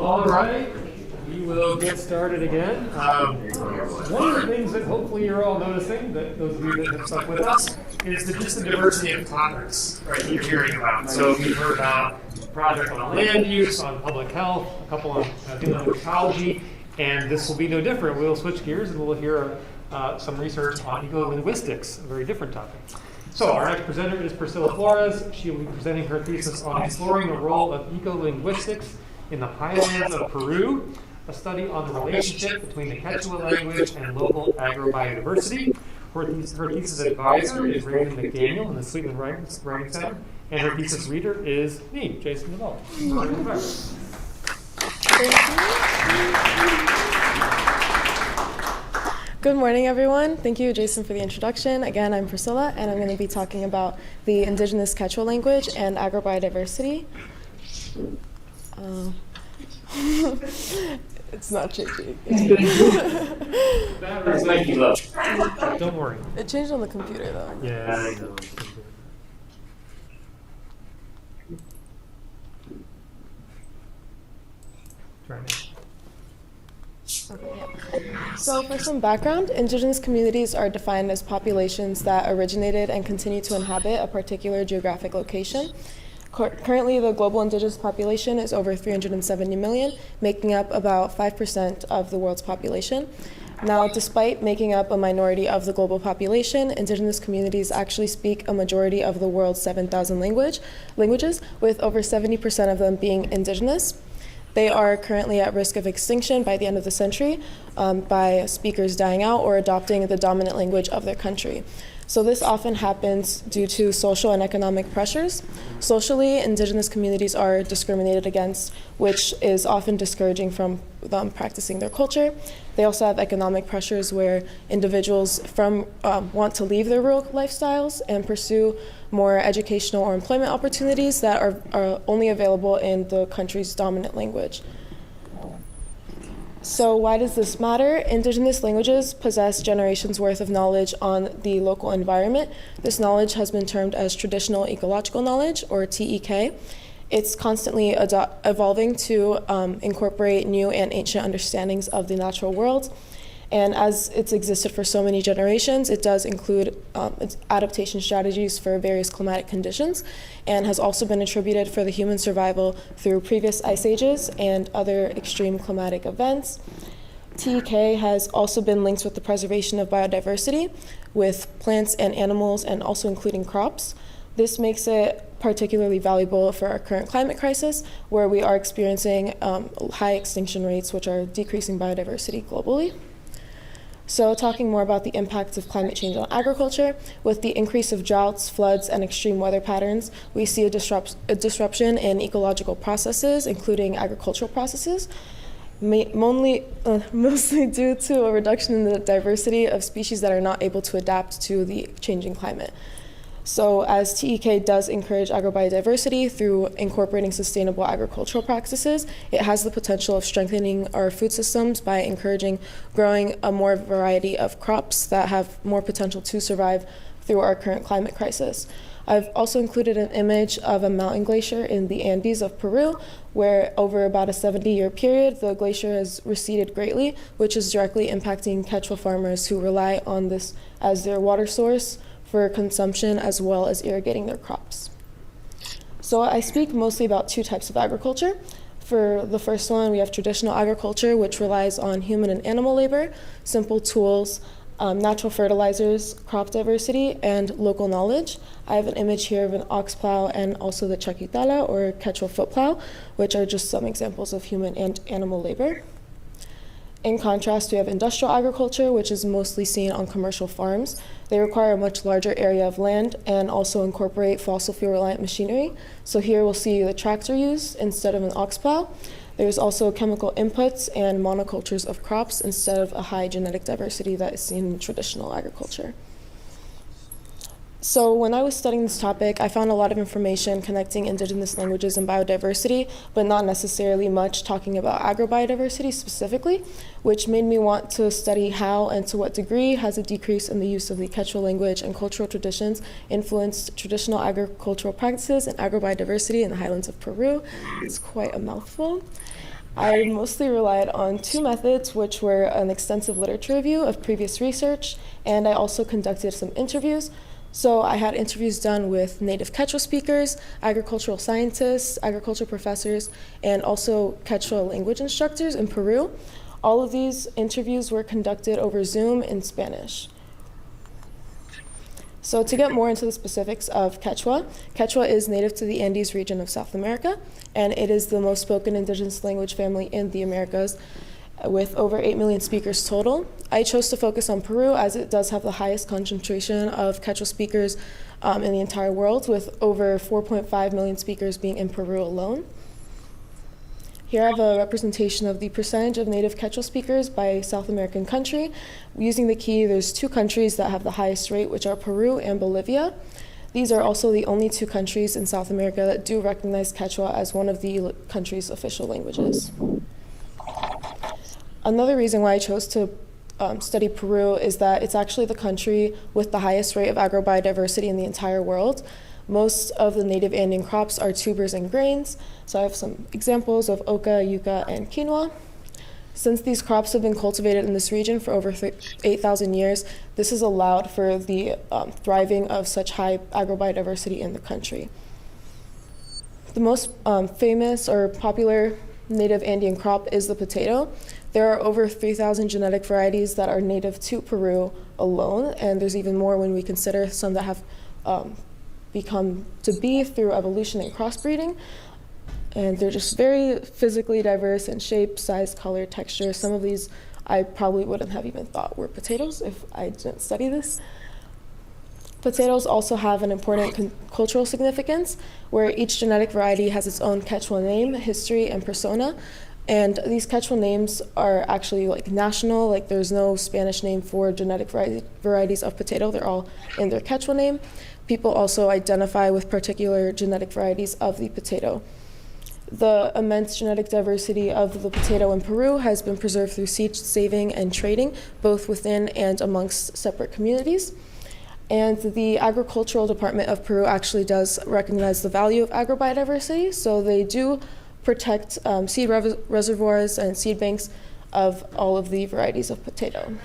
All right, we will get started again. One of the things that hopefully you're all noticing, that those of you that have stuck with us, is just the diversity of topics, right, you're hearing about. So we've heard about a project on land use, on public health, a couple on ecology, and this will be no different. We'll switch gears and we'll hear some research on eco-linguistics, a very different topic. So our next presenter is Priscila Flores. She will be presenting her thesis on exploring the role of eco-linguistics in the Highlands of Peru, a study on the relationship between the Quechua language and local agrobiodiversity. Her thesis advisor is Raymond McDaniel in the Sweetman Writing Center, and her thesis reader is me, Jason Duvall. Good morning, everyone. Thank you, Jason, for the introduction. Again, I'm Priscilla, and I'm going to be talking about the indigenous Quechua language and agrobiodiversity. It's not changing. Batteries might be low. Don't worry. It changed on the computer, though. Yeah, I know. Try now. Okay, yeah. So for some background, indigenous communities are defined as populations that originated and continue to inhabit a particular geographic location. Currently, the global indigenous population is over 370 million, making up about 5% of the world's population. Now, despite making up a minority of the global population, indigenous communities actually speak a majority of the world's 7,000 languages, with over 70% of them being indigenous. They are currently at risk of extinction by the end of the century by speakers dying out or adopting the dominant language of their country. So this often happens due to social and economic pressures. Socially, indigenous communities are discriminated against, which is often discouraging from them practicing their culture. They also have economic pressures where individuals want to leave their rural lifestyles and pursue more educational or employment opportunities that are only available in the country's dominant language. So why does this matter? Indigenous languages possess generations worth of knowledge on the local environment. This knowledge has been termed as traditional ecological knowledge, or TEK. It's constantly evolving to incorporate new and ancient understandings of the natural world. And as it's existed for so many generations, it does include adaptation strategies for various climatic conditions, and has also been attributed for the human survival through previous ice ages and other extreme climatic events. TEK has also been linked with the preservation of biodiversity with plants and animals, and also including crops. This makes it particularly valuable for our current climate crisis, where we are experiencing high extinction rates, which are decreasing biodiversity globally. So talking more about the impacts of climate change on agriculture, with the increase of droughts, floods, and extreme weather patterns, we see a disruption in ecological processes, including agricultural processes, mostly due to a reduction in the diversity of species that are not able to adapt to the changing climate. So as TEK does encourage agrobiodiversity through incorporating sustainable agricultural practices, it has the potential of strengthening our food systems by encouraging growing a more variety of crops that have more potential to survive through our current climate crisis. I've also included an image of a mountain glacier in the Andes of Peru, where over about a 70-year period, the glacier has receded greatly, which is directly impacting Quechua farmers who rely on this as their water source for consumption as well as irrigating their crops. So I speak mostly about two types of agriculture. For the first one, we have traditional agriculture, which relies on human and animal labor, simple tools, natural fertilizers, crop diversity, and local knowledge. I have an image here of an ox plow and also the chaquitala, or Quechua foot plow, which are just some examples of human and animal labor. In contrast, we have industrial agriculture, which is mostly seen on commercial farms. They require a much larger area of land and also incorporate fossil fuel-reliant machinery. So here we'll see the tractor used instead of an ox plow. There's also chemical inputs and monocultures of crops instead of a high genetic diversity that is seen in traditional agriculture. So when I was studying this topic, I found a lot of information connecting indigenous languages and biodiversity, but not necessarily much talking about agrobiodiversity specifically, which made me want to study how and to what degree has a decrease in the use of the Quechua language and cultural traditions influenced traditional agricultural practices and agrobiodiversity in the Highlands of Peru. It's quite a mouthful. I mostly relied on two methods, which were an extensive literature review of previous research, and I also conducted some interviews. So I had interviews done with native Quechua speakers, agricultural scientists, agriculture professors, and also Quechua language instructors in Peru. All of these interviews were conducted over Zoom in Spanish. So to get more into the specifics of Quechua, Quechua is native to the Andes region of South America, and it is the most spoken indigenous language family in the Americas, with over 8 million speakers total. I chose to focus on Peru as it does have the highest concentration of Quechua speakers in the entire world, with over 4.5 million speakers being in Peru alone. Here I have a representation of the percentage of native Quechua speakers by South American country. Using the key, there's two countries that have the highest rate, which are Peru and Bolivia. These are also the only two countries in South America that do recognize Quechua as one of the country's official languages. Another reason why I chose to study Peru is that it's actually the country with the highest rate of agrobiodiversity in the entire world. Most of the native Andean crops are tubers and grains, so I have some examples of oca, yuca, and quinoa. Since these crops have been cultivated in this region for over 8,000 years, this has allowed for the thriving of such high agrobiodiversity in the country. The most famous or popular native Andean crop is the potato. There are over 3,000 genetic varieties that are native to Peru alone, and there's even more when we consider some that have become to be through evolution and crossbreeding. And they're just very physically diverse in shape, size, color, texture. Some of these I probably wouldn't have even thought were potatoes if I didn't study this. Potatoes also have an important cultural significance, where each genetic variety has its own Quechua name, history, and persona. And these Quechua names are actually like national, like there's no Spanish name for genetic varieties of potato. They're all in their Quechua name. People also identify with particular genetic varieties of the potato. The immense genetic diversity of the potato in Peru has been preserved through seed saving and trading, both within and amongst separate communities. And the Agricultural Department of Peru actually does recognize the value of agrobiodiversity, so they do protect seed reservoirs and seed banks of all of the varieties of potato.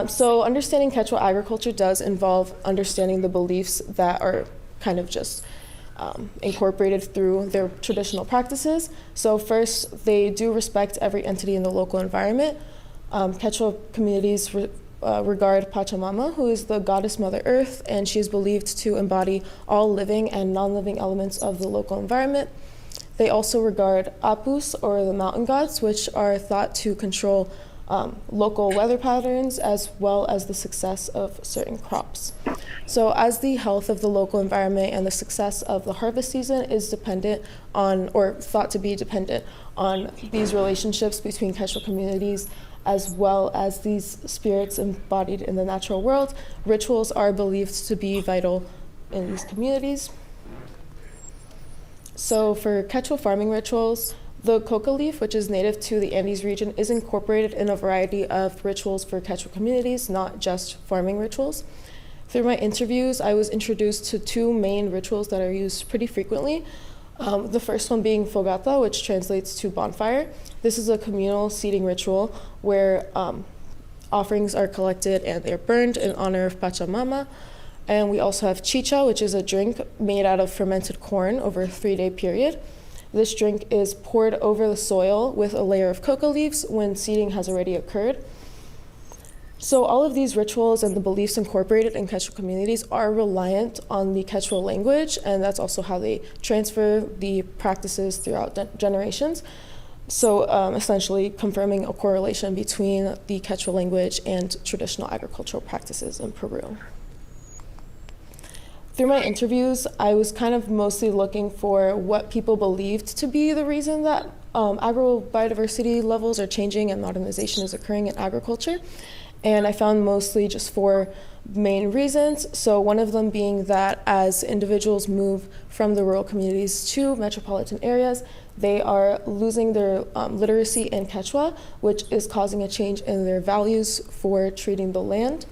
So understanding Quechua agriculture does involve understanding the beliefs that are kind of just incorporated through their traditional practices. So first, they do respect every entity in the local environment. Quechua communities regard Pachamama, who is the goddess Mother Earth, and she is believed to embody all living and non-living elements of the local environment. They also regard Apus, or the mountain gods, which are thought to control local weather patterns as well as the success of certain crops. So as the health of the local environment and the success of the harvest season is dependent on, or thought to be dependent on, these relationships between Quechua communities as well as these spirits embodied in the natural world, rituals are believed to be vital in these communities. So for Quechua farming rituals, the coca leaf, which is native to the Andes region, is incorporated in a variety of rituals for Quechua communities, not just farming rituals. Through my interviews, I was introduced to two main rituals that are used pretty frequently. The first one being fogata, which translates to bonfire. This is a communal seeding ritual where offerings are collected and they're burned in honor of Pachamama. And we also have chicha, which is a drink made out of fermented corn over a 3-day period. This drink is poured over the soil with a layer of coca leaves when seeding has already occurred. So all of these rituals and the beliefs incorporated in Quechua communities are reliant on the Quechua language, and that's also how they transfer the practices throughout generations. So essentially confirming a correlation between the Quechua language and traditional agricultural practices in Peru. Through my interviews, I was kind of mostly looking for what people believed to be the reason that agrobiodiversity levels are changing and modernization is occurring in agriculture. And I found mostly just 4 main reasons. So one of them being that as individuals move from the rural communities to metropolitan areas, they are losing their literacy in Quechua, which is causing a change in their values for treating the land.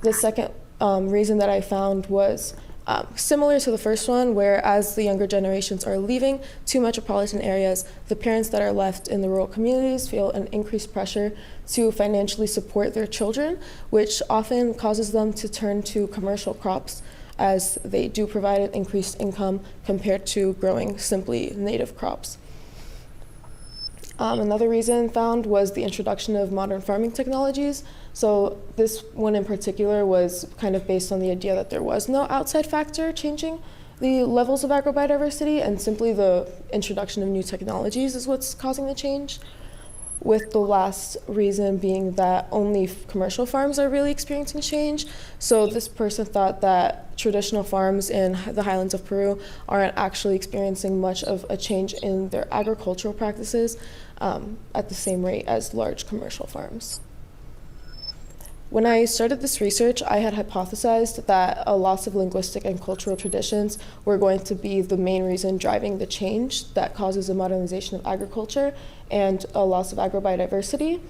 The second reason that I found was Similar to the first one, where as the younger generations are leaving to metropolitan areas, the parents that are left in the rural communities feel an increased pressure to financially support their children, which often causes them to turn to commercial crops as they do provide an increased income compared to growing simply native crops. Another reason found was the introduction of modern farming technologies. So this one in particular was kind of based on the idea that there was no outside factor changing the levels of agrobiodiversity, and simply the introduction of new technologies is what's causing the change, with the last reason being that only commercial farms are really experiencing change. So this person thought that traditional farms in the Highlands of Peru aren't actually experiencing much of a change in their agricultural practices at the same rate as large commercial farms. When I started this research, I had hypothesized that a loss of linguistic and cultural traditions were going to be the main reason driving the change that causes a modernization of agriculture and a loss of agrobiodiversity.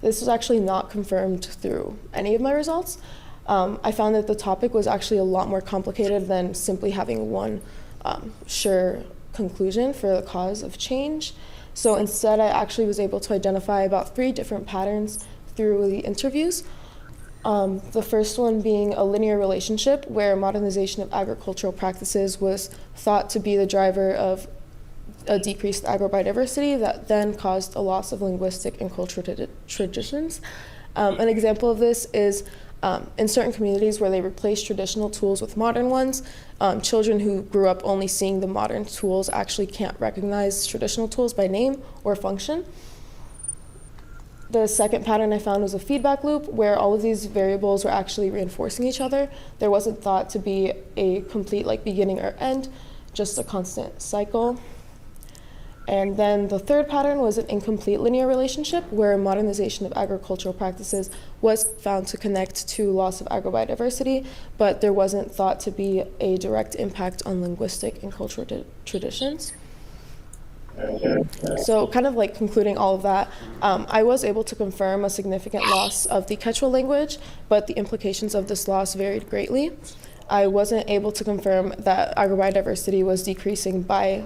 This was actually not confirmed through any of my results. I found that the topic was actually a lot more complicated than simply having one sure conclusion for the cause of change. So instead, I actually was able to identify about 3 different patterns through the interviews. The first one being a linear relationship where modernization of agricultural practices was thought to be the driver of a decreased agrobiodiversity that then caused a loss of linguistic and cultural traditions. An example of this is in certain communities where they replace traditional tools with modern ones, children who grew up only seeing the modern tools actually can't recognize traditional tools by name or function. The second pattern I found was a feedback loop where all of these variables were actually reinforcing each other. There wasn't thought to be a complete beginning or end, just a constant cycle. And then the third pattern was an incomplete linear relationship where modernization of agricultural practices was found to connect to loss of agrobiodiversity, but there wasn't thought to be a direct impact on linguistic and cultural traditions. So kind of concluding all of that, I was able to confirm a significant loss of the Quechua language, but the implications of this loss varied greatly. I wasn't able to confirm that agrobiodiversity was decreasing by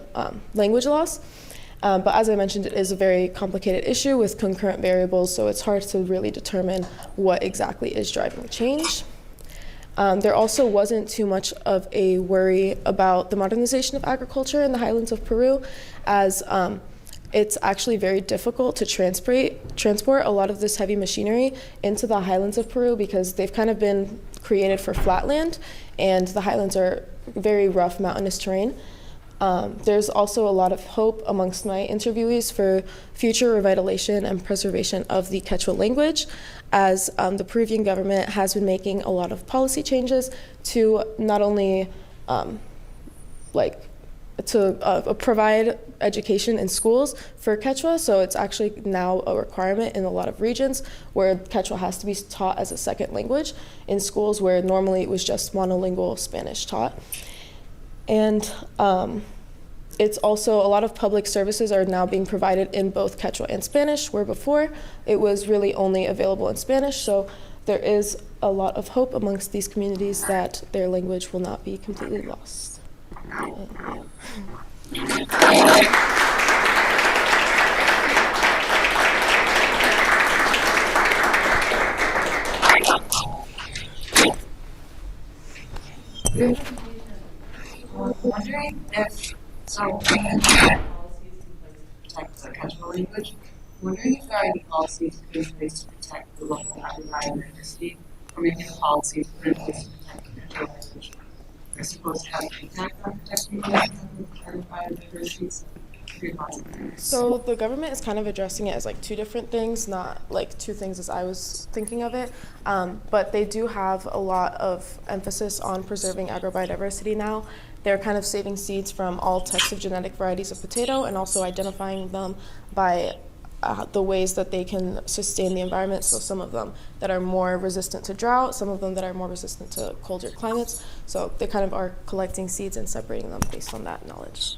language loss, but as I mentioned, it is a very complicated issue with concurrent variables, so it's hard to really determine what exactly is driving the change. There also wasn't too much of a worry about the modernization of agriculture in the Highlands of Peru, as it's actually very difficult to transport a lot of this heavy machinery into the Highlands of Peru because they've kind of been created for flat land, and the highlands are very rough mountainous terrain. There's also a lot of hope amongst my interviewees for future revitalization and preservation of the Quechua language, as the Peruvian government has been making a lot of policy changes to not only provide education in schools for Quechua, so it's actually now a requirement in a lot of regions where Quechua has to be taught as a second language in schools where normally it was just monolingual Spanish taught. And it's also a lot of public services are now being provided in both Quechua and Spanish, where before it was really only available in Spanish. So there is a lot of hope amongst these communities that their language will not be completely lost. Wondering if we have policies in place to protect the Quechua language. Wondering if there are any policies put in place to protect the local agrobiodiversity, or maybe the policies put in place to protect the Quechua language are supposed to have an impact on protecting the agrobiodiversity. So the government is kind of addressing it as 2 different things, not 2 things as I was thinking of it, but they do have a lot of emphasis on preserving agrobiodiversity now. They're kind of saving seeds from all types of genetic varieties of potato and also identifying them by the ways that they can sustain the environment. So some of them that are more resistant to drought, some of them that are more resistant to colder climates. So they kind of are collecting seeds and separating them based on that knowledge.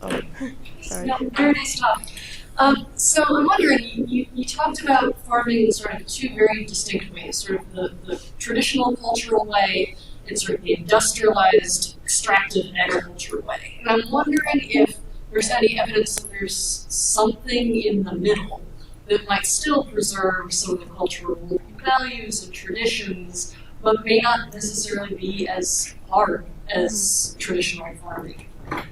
Oh, sorry. No, very nice talk. So I'm wondering, you talked about farming in sort of two very distinct ways, sort of the traditional cultural way and sort of the industrialized, extractive agriculture way. And I'm wondering if there's any evidence that there's something in the middle that might still preserve some of the cultural values and traditions, but may not necessarily be as hard as traditional farming.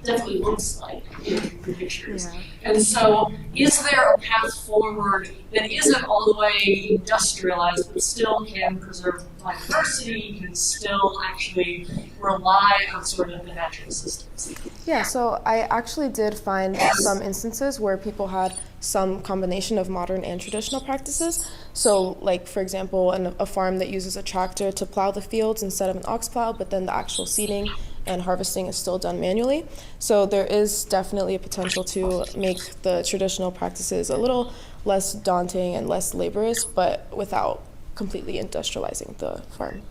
Definitely looks like in the pictures. Yeah. And so, is there a path forward that isn't all the way industrialized, but still can preserve biodiversity, can still actually rely on sort of the natural systems? Yeah, so I actually did find some instances where people had some combination of modern and traditional practices. So, like, for example, a farm that uses a tractor to plow the fields instead of an ox plow, but then the actual seeding and harvesting is still done manually. So there is definitely a potential to make the traditional practices a little less daunting and less laborious, but without completely industrializing the farm.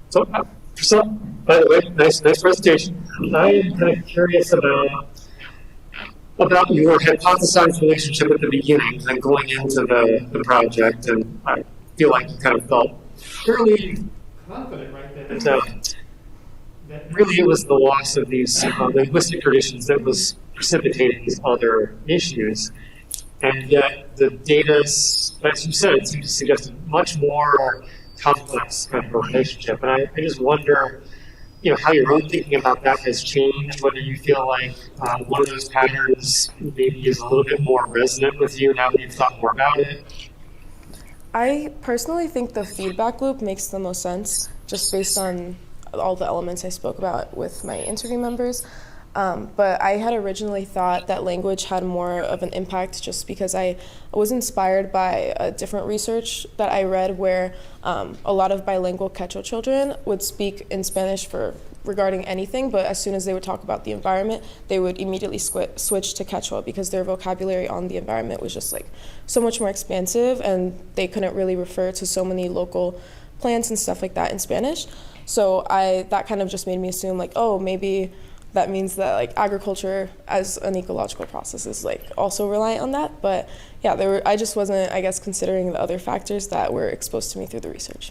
So, Priscilla, by the way, nice presentation. I am kind of curious about your hypothesized relationship at the beginning and going into the project, and I feel like you kind of felt fairly confident right there that really it was the loss of these linguistic traditions that was precipitating these other issues. And yet the data, as you said, seems to suggest a much more complex kind of relationship. And I just wonder, how your own thinking about that has changed, whether you feel like one of those patterns maybe is a little bit more resonant with you now that you've thought more about it. I personally think the feedback loop makes the most sense, just based on all the elements I spoke about with my interview members. But I had originally thought that language had more of an impact just because I was inspired by a different research that I read where a lot of bilingual Quechua children would speak in Spanish regarding anything, but as soon as they would talk about the environment, they would immediately switch to Quechua because their vocabulary on the environment was just like so much more expansive, and they couldn't really refer to so many local plants and stuff like that in Spanish. So that kind of just made me assume like, oh, maybe that means that like agriculture as an ecological process is like also reliant on that. But yeah, I just wasn't, I guess, considering the other factors that were exposed to me through the research.